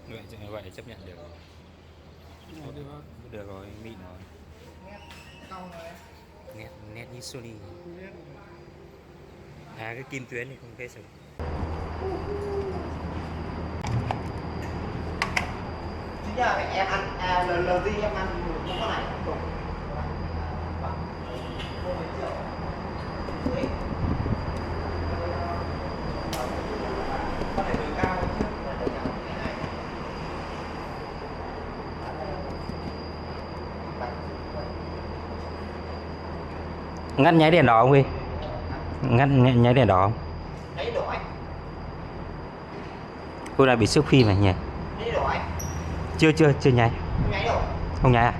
vậy chấp nhận được rồi. Được rồi, mịn rồi. Nét như Sony. À, cái kim tuyến thì không kết được. Chứ giờ em ăn lần đi em ăn không có này không. Ngắt nháy đèn đỏ không Huy? Ngắt nháy đèn đỏ không? Nháy đỏ. Cô đã bị sức phim này nhỉ? Nháy đỏ. Chưa nháy. Không nháy đâu. Không nháy à?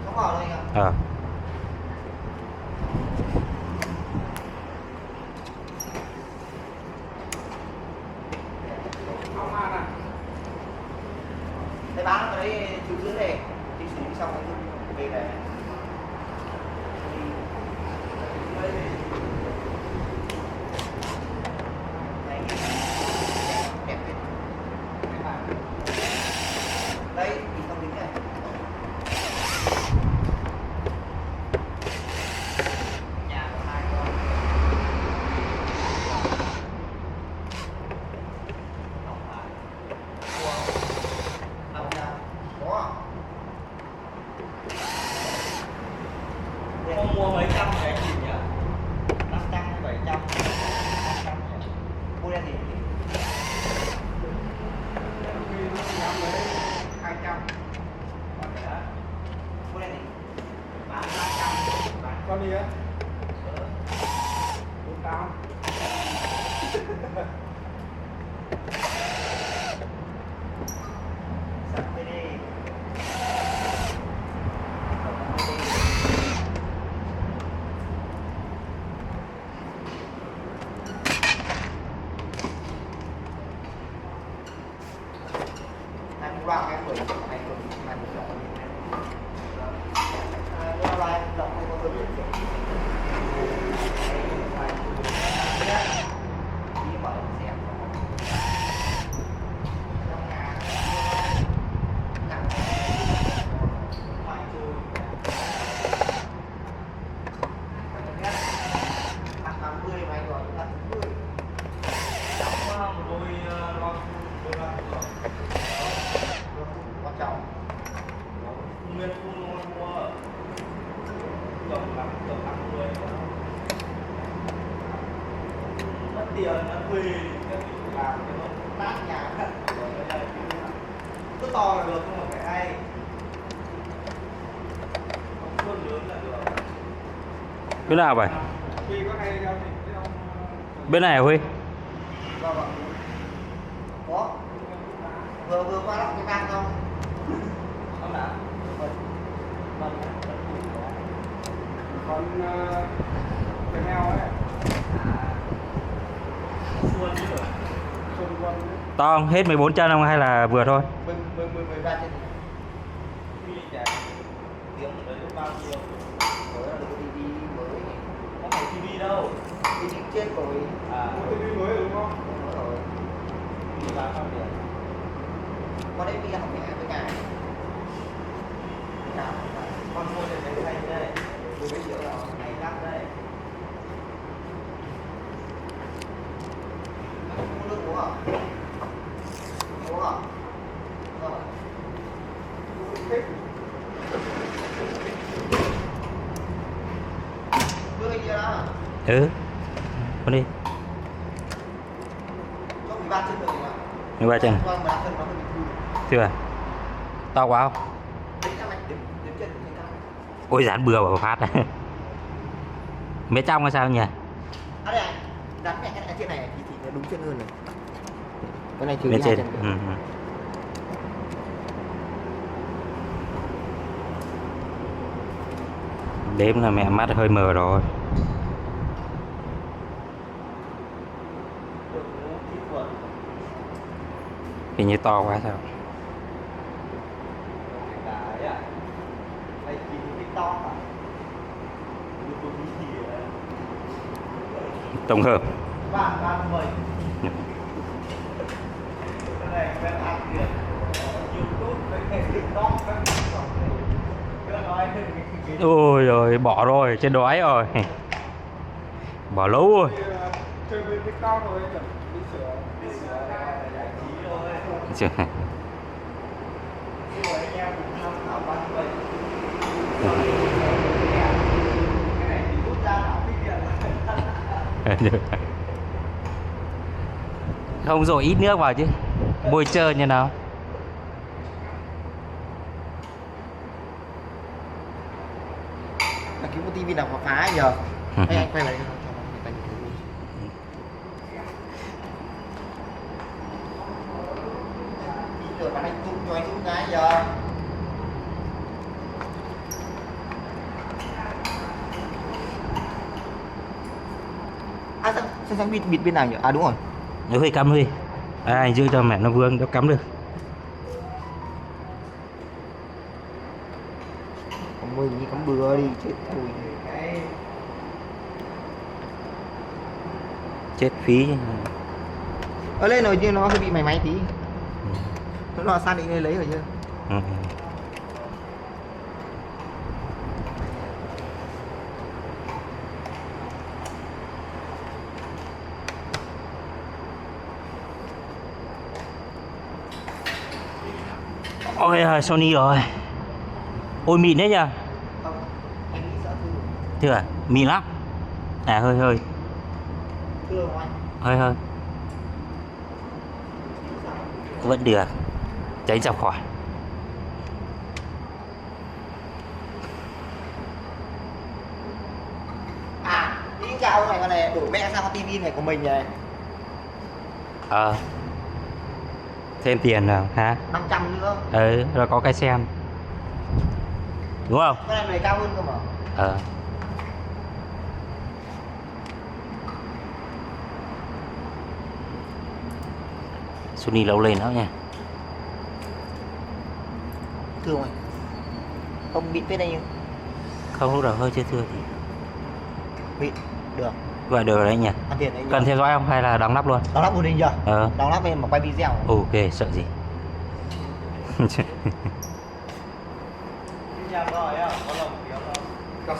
Không ngỏ thôi anh. Thế bán ở đấy chú dưới này thì xử lý xong rồi về này. Đây thì không tính này. Nhà có 2 con. Không mua mấy trăm cái gì nhỉ? 500 hay 700? 500 nhỉ? Mua đen gì? 200. Mua đen gì? Bán 300. Con gì á? 48. Sẵn đây đi. Anh qua cái buổi này cũng là một loại qua lại động hay có hướng đi mở xe quan trọng Nguyên mua tầm 50 mất tiền nó thuê làm cái nó nát nhà thật cứ to là được nhưng mà phải hay không khuôn lớn là được. Bên nào vậy? Khi có hay đâu thì cái ông Bên này hả Huy? vâng vâng có vừa qua lắp cái van không ông đã còn cái heo ấy xuân chứ rồi xuân quân To không? Hết 14 chân không hay là vừa thôi? 13 chân khi trẻ tiếng ở đấy bao nhiêu mới là được TV mới không phải TV đâu TV trên rồi TV mới đúng không? mới rồi TV bán bao tiền? con đấy đi học mẹ với nhà con mua để thấy xanh đây 10 triệu là này đắt đây mua nước uống à uống à rồi đưa cái kia đó Ừ. Con đi. cho 13 chân rồi mà 13 chân. con 13 chân nó hơi bị thui Chưa? To quá không? đấy là mạch điểm chân của cái Ôi dán bừa vào phát này. Bên trong hay sao nhỉ? à đây này dán mẹ cái này trên này thì nó đúng chân hơn này cái này thiếu Bên đi 2 trên. chân Ừ. Đếm là mẹ mắt hơi mờ rồi. Hình như to quá sao? Tổng hợp. Bạn 30 cái này quen ăn kìa Ôi rồi bỏ rồi, chết đói rồi. Bỏ lâu rồi. Chơi với cái con rồi đi sửa giải trí thôi. Chưa. Rồi anh em cùng tham khảo văn vậy. Cái này thì rút ra nào cái điện. Không rồi ít nước vào chứ. Bôi trơn như nào. Kiếm một tivi nào mà phá giờ. Hay anh quay lại cho anh thử. Rồi bạn anh tung cho anh chút cái giờ. À sao bịt bên nào nhỉ? À đúng rồi. Nếu hơi cắm đi. À, anh giữ cho mẹ nó vương nó cắm được. Mình đi cắm bừa đi chết thôi. Chết phí chứ. Lên rồi chứ nó hơi bị mày tí. Nó sang định lên lấy rồi chứ. Ừ. Ôi Sony rồi. Ôi mịn đấy nhỉ. Không, anh nghĩ sợ Thưa à? Mịn lắm. À hơi thưa không anh? hơi vẫn được, tránh ra khỏi. À, đi chào này con này đổi mẹ sang con tivi này của mình này. Thêm tiền nào hả? 500 nữa. Rồi có cái xem đúng không? Con này cao hơn cơ mà. Sony lâu lên đó nha. Thưa không anh? Không bị phết đây nhưng Không, lúc đầu hơi chưa thưa thì bị được. vậy được rồi đấy nhỉ. Ăn tiền đấy. Cần theo dõi không hay là đóng nắp luôn? Đóng nắp ổn định chưa? Đóng nắp lên mà quay video. Ok, sợ gì.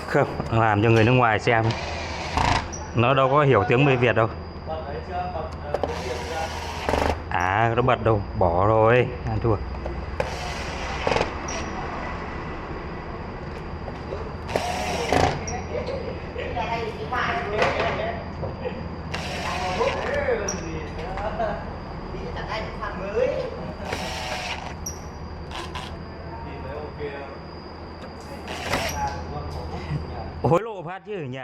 Không, làm cho người nước ngoài xem. Nó đâu có hiểu tiếng người Việt đâu. À, nó bật đâu, bỏ rồi, ăn thua. Hối lộ phát chứ nhỉ.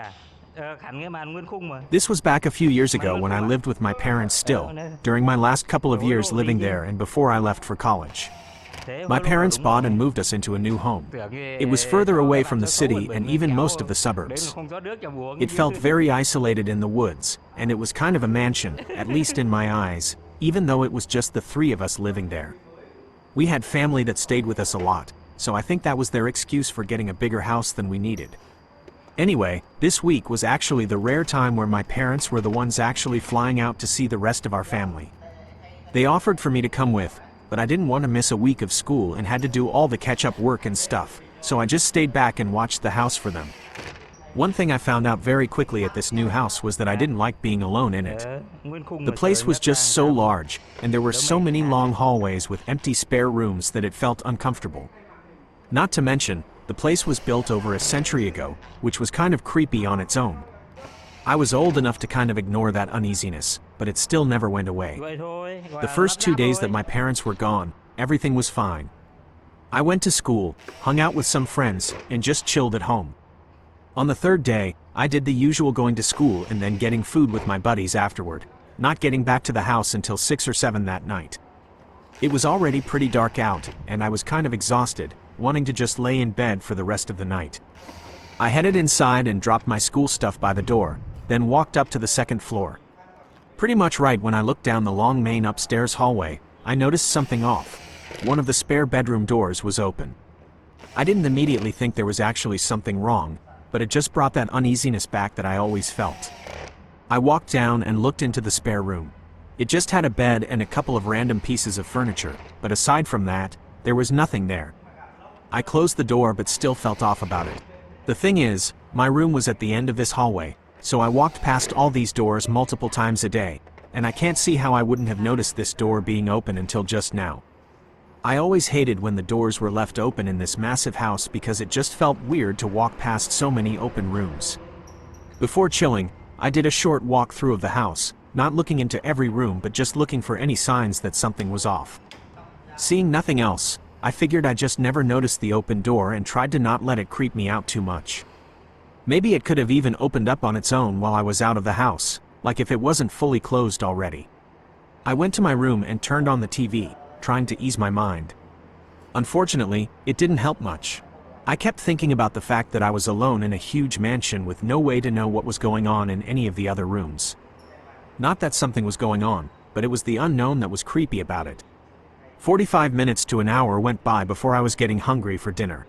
Khẳng cái màn nguyên khung mà. This was back a few years ago when I lived with my parents still, during my last couple of years living there and before I left for college. My parents bought and moved us into a new home. It was further away from the city and even most of the suburbs. It felt very isolated in the woods, and it was kind of a mansion, at least in my eyes, even though it was just the three of us living there. We had family that stayed with us a lot, so I think that was their excuse for getting a bigger house than we needed. Anyway, this week was actually the rare time where my parents were the ones actually flying out to see the rest of our family. They offered for me to come with, but I didn't want to miss a week of school and had to do all the catch-up work and stuff, so I just stayed back and watched the house for them. One thing I found out very quickly at this new house was that I didn't like being alone in it. The place was just so large, and there were so many long hallways with empty spare rooms that it felt uncomfortable. Not to mention, the place was built over a century ago, which was kind of creepy on its own. I was old enough to kind of ignore that uneasiness, but it still never went away. The first 2 days that my parents were gone, everything was fine. I went to school, hung out with some friends, and just chilled at home. On the third day, I did the usual going to school and then getting food with my buddies afterward, not getting back to the house until 6 or 7 that night. It was already pretty dark out, and I was kind of exhausted, wanting to just lay in bed for the rest of the night. I headed inside and dropped my school stuff by the door, then walked up to the second floor. Pretty much right when I looked down the long main upstairs hallway, I noticed something off. One of the spare bedroom doors was open. I didn't immediately think there was actually something wrong, but it just brought that uneasiness back that I always felt. I walked down and looked into the spare room. It just had a bed and a couple of random pieces of furniture, but aside from that, there was nothing there. I closed the door but still felt off about it. The thing is, my room was at the end of this hallway, so I walked past all these doors multiple times a day, and I can't see how I wouldn't have noticed this door being open until just now. I always hated when the doors were left open in this massive house because it just felt weird to walk past so many open rooms. Before chilling, I did a short walk through of the house, not looking into every room but just looking for any signs that something was off. Seeing nothing else, I figured I just never noticed the open door and tried to not let it creep me out too much. Maybe it could have even opened up on its own while I was out of the house, like if it wasn't fully closed already. I went to my room and turned on the TV, trying to ease my mind. Unfortunately, it didn't help much. I kept thinking about the fact that I was alone in a huge mansion with no way to know what was going on in any of the other rooms. Not that something was going on, but it was the unknown that was creepy about it. 45 minutes to an hour went by before I was getting hungry for dinner.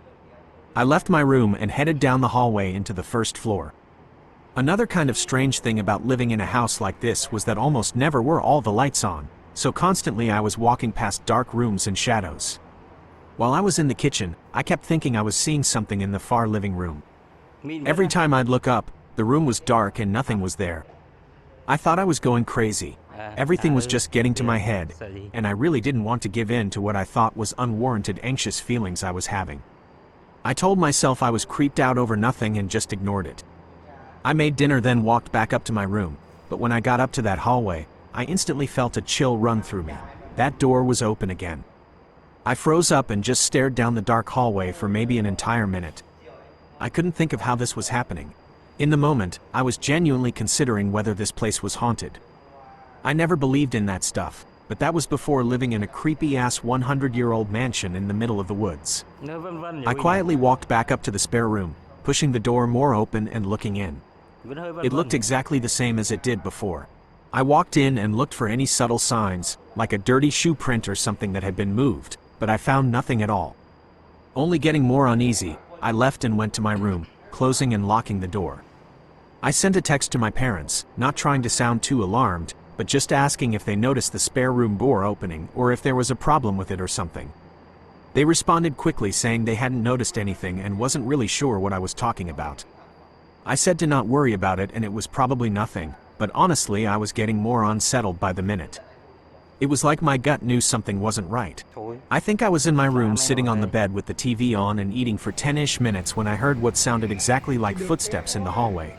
I left my room and headed down the hallway into the first floor. Another kind of strange thing about living in a house like this was that almost never were all the lights on, so constantly I was walking past dark rooms and shadows. While I was in the kitchen, I kept thinking I was seeing something in the far living room. Every time I'd look up, the room was dark and nothing was there. I thought I was going crazy. Everything was just getting to my head, and I really didn't want to give in to what I thought was unwarranted anxious feelings I was having. I told myself I was creeped out over nothing and just ignored it. I made dinner then walked back up to my room, but when I got up to that hallway, I instantly felt a chill run through me. That door was open again. I froze up and just stared down the dark hallway for maybe an entire minute. I couldn't think of how this was happening. In the moment, I was genuinely considering whether this place was haunted. I never believed in that stuff, but that was before living in a creepy-ass 100-year-old mansion in the middle of the woods. I quietly walked back up to the spare room, pushing the door more open and looking in. It looked exactly the same as it did before. I walked in and looked for any subtle signs, like a dirty shoe print or something that had been moved, but I found nothing at all. Only getting more uneasy, I left and went to my room, closing and locking the door. I sent a text to my parents, not trying to sound too alarmed, but just asking if they noticed the spare room door opening or if there was a problem with it or something. They responded quickly saying they hadn't noticed anything and wasn't really sure what I was talking about. I said to not worry about it and it was probably nothing, but honestly I was getting more unsettled by the minute. It was like my gut knew something wasn't right. I think I was in my room sitting on the bed with the TV on and eating for 10-ish minutes when I heard what sounded exactly like footsteps in the hallway.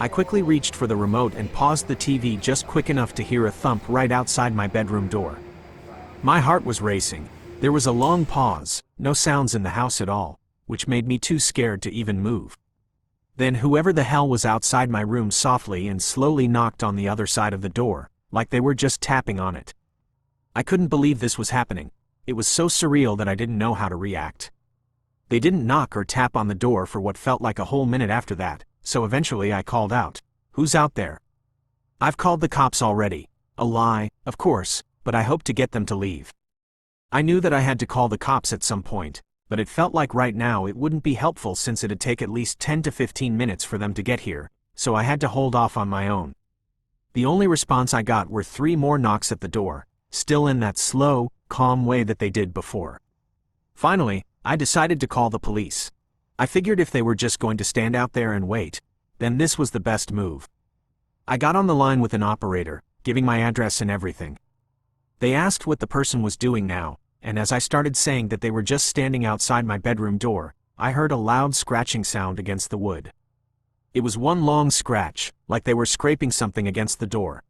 I quickly reached for the remote and paused the TV just quick enough to hear a thump right outside my bedroom door. My heart was racing. There was a long pause, no sounds in the house at all, which made me too scared to even move. Then whoever the hell was outside my room softly and slowly knocked on the other side of the door, like they were just tapping on it. I couldn't believe this was happening. It was so surreal that I didn't know how to react. They didn't knock or tap on the door for what felt like a whole minute after that. So eventually I called out, "Who's out there?" "I've called the cops already." A lie, of course, but I hoped to get them to leave. I knew that I had to call the cops at some point, but it felt like right now it wouldn't be helpful since it'd take at least 10 to 15 minutes for them to get here, so I had to hold off on my own. The only response I got were 3 more knocks at the door, still in that slow, calm way that they did before. Finally, I decided to call the police. I figured if they were just going to stand out there and wait, then this was the best move. I got on the line with an operator, giving my address and everything. They asked what the person was doing now, and as I started saying that they were just standing outside my bedroom door, I heard a loud scratching sound against the wood. It was one long scratch, like they were scraping something against the door.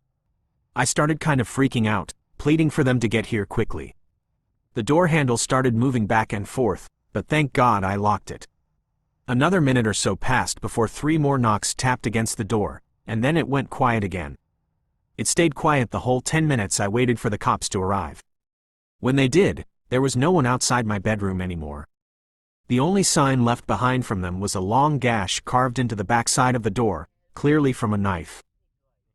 I started kind of freaking out, pleading for them to get here quickly. The door handle started moving back and forth, but thank God I locked it. Another minute or so passed before 3 more knocks tapped against the door, and then it went quiet again. It stayed quiet the whole 10 minutes I waited for the cops to arrive. When they did, there was no one outside my bedroom anymore. The only sign left behind from them was a long gash carved into the backside of the door, clearly from a knife.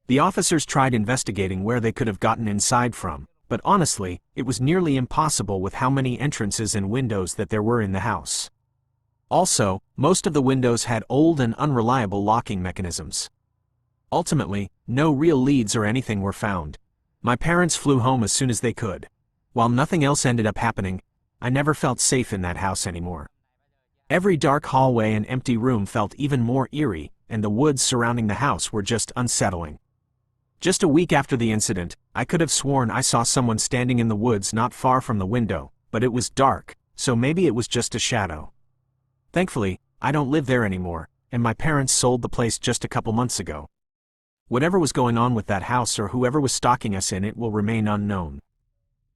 The officers tried investigating where they could have gotten inside from, but honestly, it was nearly impossible with how many entrances and windows that there were in the house. Also, most of the windows had old and unreliable locking mechanisms. Ultimately, no real leads or anything were found. My parents flew home as soon as they could. While nothing else ended up happening, I never felt safe in that house anymore. Every dark hallway and empty room felt even more eerie, and the woods surrounding the house were just unsettling. Just a week after the incident, I could have sworn I saw someone standing in the woods not far from the window, but it was dark, so maybe it was just a shadow. Thankfully, I don't live there anymore, and my parents sold the place just a couple months ago. Whatever was going on with that house or whoever was stalking us in it will remain unknown.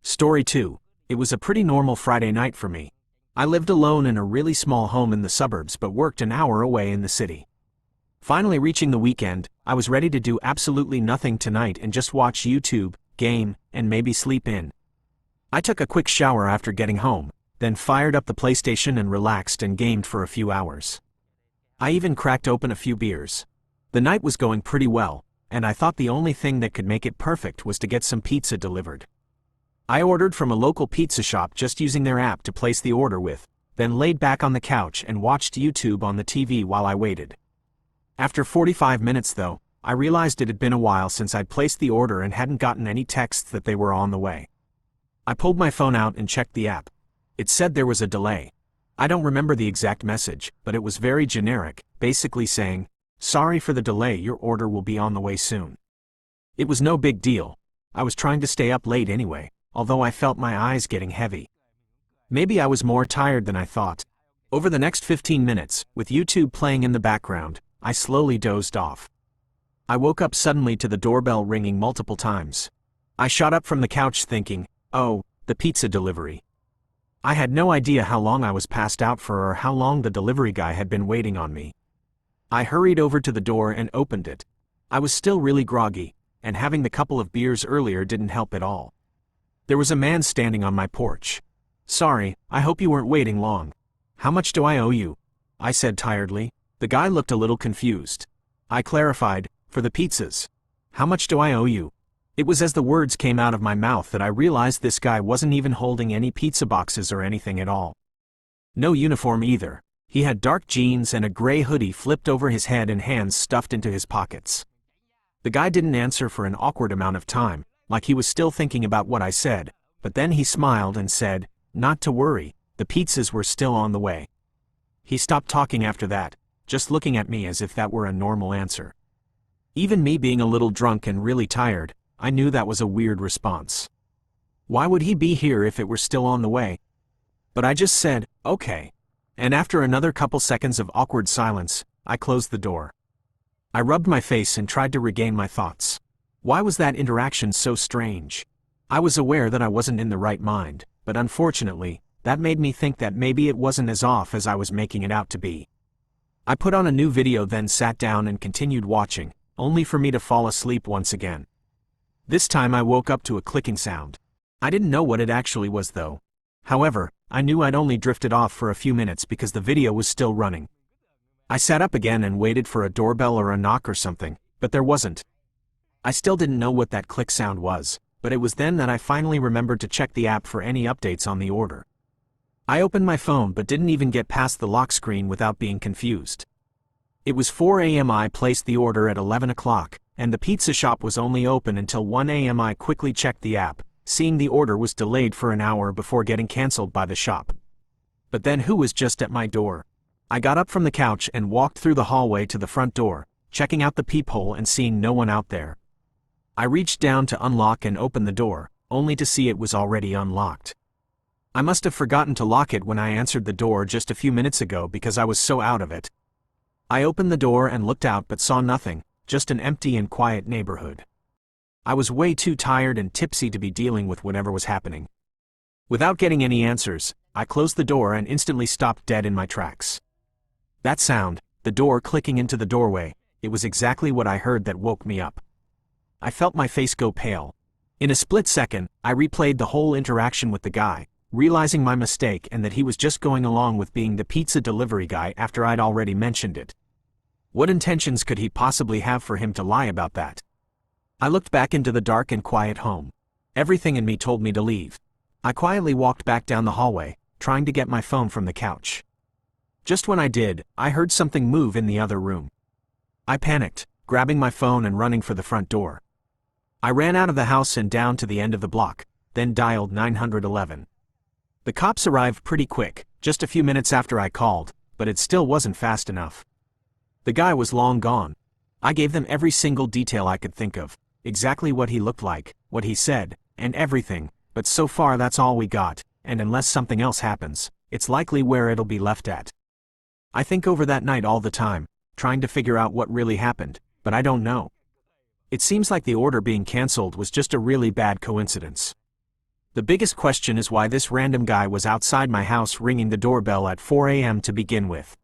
Story 2. It was a pretty normal Friday night for me. I lived alone in a really small home in the suburbs but worked an hour away in the city. Finally reaching the weekend, I was ready to do absolutely nothing tonight and just watch YouTube, game, and maybe sleep in. I took a quick shower after getting home, then fired up the PlayStation and relaxed and gamed for a few hours. I even cracked open a few beers. The night was going pretty well, and I thought the only thing that could make it perfect was to get some pizza delivered. I ordered from a local pizza shop just using their app to place the order with, then laid back on the couch and watched YouTube on the TV while I waited. After 45 minutes though, I realized it had been a while since I'd placed the order and hadn't gotten any texts that they were on the way. I pulled my phone out and checked the app. It said there was a delay. I don't remember the exact message, but it was very generic, basically saying, "Sorry for the delay, your order will be on the way soon." It was no big deal. I was trying to stay up late anyway, although I felt my eyes getting heavy. Maybe I was more tired than I thought. Over the next 15 minutes, with YouTube playing in the background, I slowly dozed off. I woke up suddenly to the doorbell ringing multiple times. I shot up from the couch thinking, oh, the pizza delivery. I had no idea how long I was passed out for or how long the delivery guy had been waiting on me. I hurried over to the door and opened it. I was still really groggy, and having the couple of beers earlier didn't help at all. There was a man standing on my porch. "Sorry, I hope you weren't waiting long. How much do I owe you?" I said tiredly. The guy looked a little confused. I clarified, "For the pizzas. How much do I owe you?" It was as the words came out of my mouth that I realized this guy wasn't even holding any pizza boxes or anything at all. No uniform either. He had dark jeans and a gray hoodie flipped over his head and hands stuffed into his pockets. The guy didn't answer for an awkward amount of time, like he was still thinking about what I said, but then he smiled and said, "Not to worry, the pizzas were still on the way." He stopped talking after that, just looking at me as if that were a normal answer. Even me being a little drunk and really tired, I knew that was a weird response. Why would he be here if it were still on the way? But I just said, "Okay." And after another couple seconds of awkward silence, I closed the door. I rubbed my face and tried to regain my thoughts. Why was that interaction so strange? I was aware that I wasn't in the right mind, but unfortunately, that made me think that maybe it wasn't as off as I was making it out to be. I put on a new video, then sat down and continued watching, only for me to fall asleep once again. This time I woke up to a clicking sound. I didn't know what it actually was though. However, I knew I'd only drifted off for a few minutes because the video was still running. I sat up again and waited for a doorbell or a knock or something, but there wasn't. I still didn't know what that click sound was, but it was then that I finally remembered to check the app for any updates on the order. I opened my phone but didn't even get past the lock screen without being confused. It was 4 a.m. I placed the order at 11 o'clock, and the pizza shop was only open until 1 a.m. I quickly checked the app, seeing the order was delayed for an hour before getting cancelled by the shop. But then who was just at my door? I got up from the couch and walked through the hallway to the front door, checking out the peephole and seeing no one out there. I reached down to unlock and open the door, only to see it was already unlocked. I must have forgotten to lock it when I answered the door just a few minutes ago because I was so out of it. I opened the door and looked out but saw nothing, just an empty and quiet neighborhood. I was way too tired and tipsy to be dealing with whatever was happening. Without getting any answers, I closed the door and instantly stopped dead in my tracks. That sound, the door clicking into the doorway, it was exactly what I heard that woke me up. I felt my face go pale. In a split second, I replayed the whole interaction with the guy, realizing my mistake and that he was just going along with being the pizza delivery guy after I'd already mentioned it. What intentions could he possibly have for him to lie about that? I looked back into the dark and quiet home. Everything in me told me to leave. I quietly walked back down the hallway, trying to get my phone from the couch. Just when I did, I heard something move in the other room. I panicked, grabbing my phone and running for the front door. I ran out of the house and down to the end of the block, then dialed 911. The cops arrived pretty quick, just a few minutes after I called, but it still wasn't fast enough. The guy was long gone. I gave them every single detail I could think of, exactly what he looked like, what he said, and everything, but so far that's all we got, and unless something else happens, it's likely where it'll be left at. I think over that night all the time, trying to figure out what really happened, but I don't know. It seems like the order being cancelled was just a really bad coincidence. The biggest question is why this random guy was outside my house ringing the doorbell at 4 a.m. to begin with.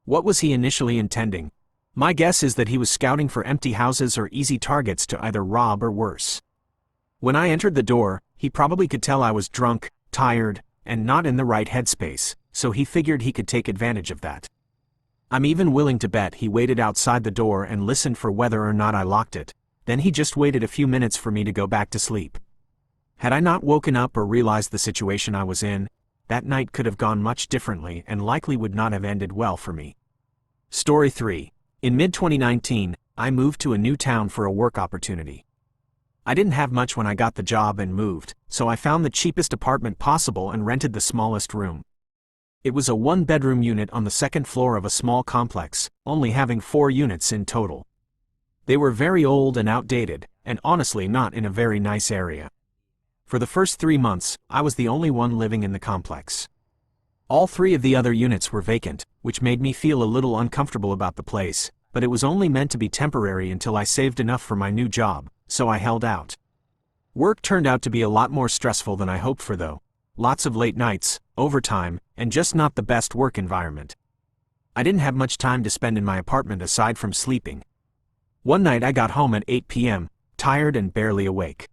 What was he initially intending? My guess is that he was scouting for empty houses or easy targets to either rob or worse. When I entered the door, he probably could tell I was drunk, tired, and not in the right headspace, so he figured he could take advantage of that. I'm even willing to bet he waited outside the door and listened for whether or not I locked it, then he just waited a few minutes for me to go back to sleep. Had I not woken up or realized the situation I was in, that night could have gone much differently and likely would not have ended well for me. Story 3. In mid-2019, I moved to a new town for a work opportunity. I didn't have much when I got the job and moved, so I found the cheapest apartment possible and rented the smallest room. It was a one-bedroom unit on the second floor of a small complex, only having 4 units in total. They were very old and outdated, and honestly not in a very nice area. For the first 3 months, I was the only one living in the complex. All 3 of the other units were vacant, which made me feel a little uncomfortable about the place, but it was only meant to be temporary until I saved enough for my new job, so I held out. Work turned out to be a lot more stressful than I hoped for though. Lots of late nights, overtime, and just not the best work environment. I didn't have much time to spend in my apartment aside from sleeping. One night I got home at 8 p.m., tired and barely awake.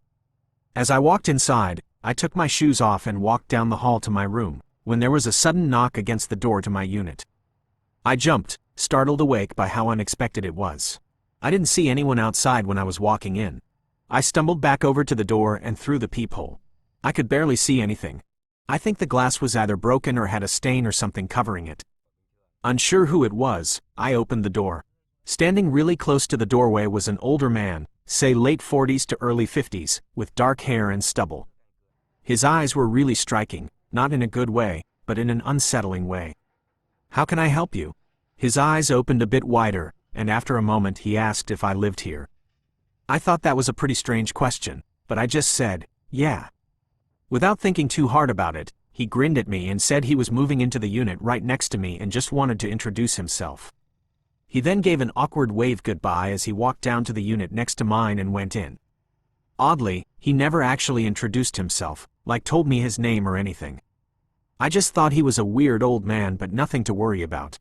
As I walked inside, I took my shoes off and walked down the hall to my room, when there was a sudden knock against the door to my unit. I jumped, startled awake by how unexpected it was. I didn't see anyone outside when I was walking in. I stumbled back over to the door and through the peephole. I could barely see anything. I think the glass was either broken or had a stain or something covering it. Unsure who it was, I opened the door. Standing really close to the doorway was an older man, say late 40s to early 50s, with dark hair and stubble. His eyes were really striking, not in a good way, but in an unsettling way. "How can I help you?" His eyes opened a bit wider, and after a moment he asked if I lived here. I thought that was a pretty strange question, but I just said, "Yeah." Without thinking too hard about it, he grinned at me and said he was moving into the unit right next to me and just wanted to introduce himself. He then gave an awkward wave goodbye as he walked down to the unit next to mine and went in. Oddly, he never actually introduced himself, like told me his name or anything. I just thought he was a weird old man but nothing to worry about.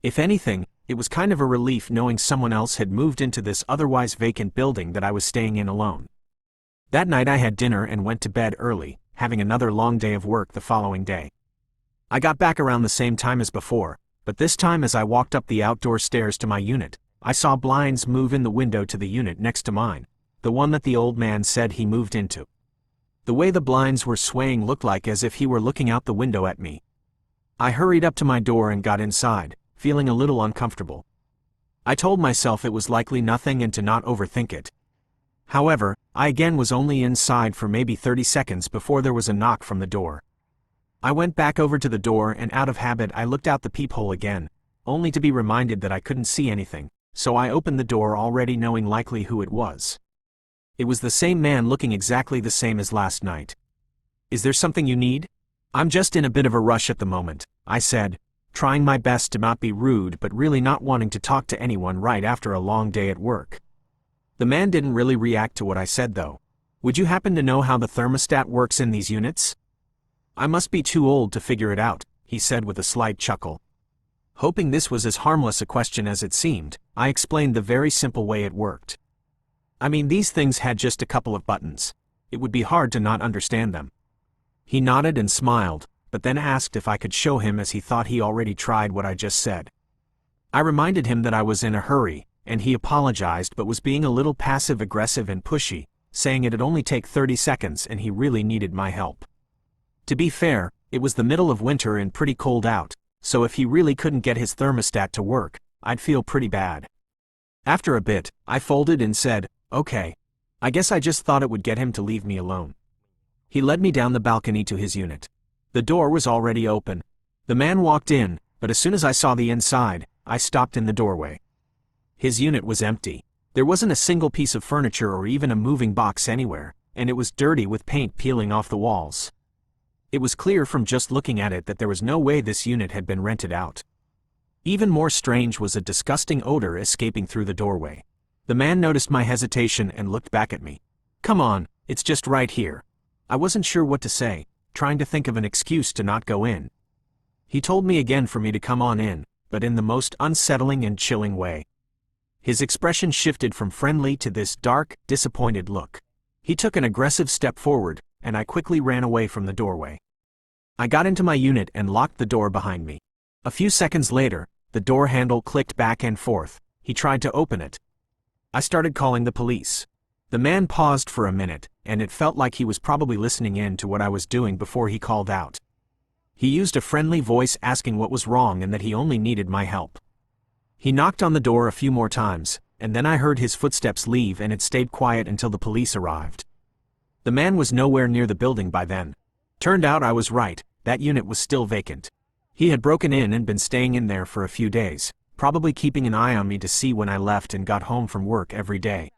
If anything, it was kind of a relief knowing someone else had moved into this otherwise vacant building that I was staying in alone. That night I had dinner and went to bed early, having another long day of work the following day. I got back around the same time as before, but this time as I walked up the outdoor stairs to my unit, I saw blinds move in the window to the unit next to mine, the one that the old man said he moved into. The way the blinds were swaying looked like as if he were looking out the window at me. I hurried up to my door and got inside, feeling a little uncomfortable. I told myself it was likely nothing and to not overthink it. However, I again was only inside for maybe 30 seconds before there was a knock from the door. I went back over to the door and out of habit I looked out the peephole again, only to be reminded that I couldn't see anything, so I opened the door already knowing likely who it was. It was the same man looking exactly the same as last night. "Is there something you need?" "I'm just in a bit of a rush at the moment," I said, trying my best to not be rude but really not wanting to talk to anyone right after a long day at work. The man didn't really react to what I said though. "Would you happen to know how the thermostat works in these units?" "I must be too old to figure it out," he said with a slight chuckle. Hoping this was as harmless a question as it seemed, I explained the very simple way it worked. I mean, these things had just a couple of buttons. It would be hard to not understand them. He nodded and smiled, but then asked if I could show him as he thought he already tried what I just said. I reminded him that I was in a hurry, and he apologized but was being a little passive-aggressive and pushy, saying it'd only take 30 seconds and he really needed my help. To be fair, it was the middle of winter and pretty cold out, so if he really couldn't get his thermostat to work, I'd feel pretty bad. After a bit, I folded and said, "Okay. I guess I just thought it would get him to leave me alone." He led me down the balcony to his unit. The door was already open. The man walked in, but as soon as I saw the inside, I stopped in the doorway. His unit was empty. There wasn't a single piece of furniture or even a moving box anywhere, and it was dirty with paint peeling off the walls. It was clear from just looking at it that there was no way this unit had been rented out. Even more strange was a disgusting odor escaping through the doorway. The man noticed my hesitation and looked back at me. "Come on, it's just right here." I wasn't sure what to say, trying to think of an excuse to not go in. He told me again for me to come on in, but in the most unsettling and chilling way. His expression shifted from friendly to this dark, disappointed look. He took an aggressive step forward, and I quickly ran away from the doorway. I got into my unit and locked the door behind me. A few seconds later, the door handle clicked back and forth. He tried to open it. I started calling the police. The man paused for a minute, and it felt like he was probably listening in to what I was doing before he called out. He used a friendly voice asking what was wrong and that he only needed my help. He knocked on the door a few more times, and then I heard his footsteps leave and it stayed quiet until the police arrived. The man was nowhere near the building by then. Turned out I was right, that unit was still vacant. He had broken in and been staying in there for a few days, probably keeping an eye on me to see when I left and got home from work every day.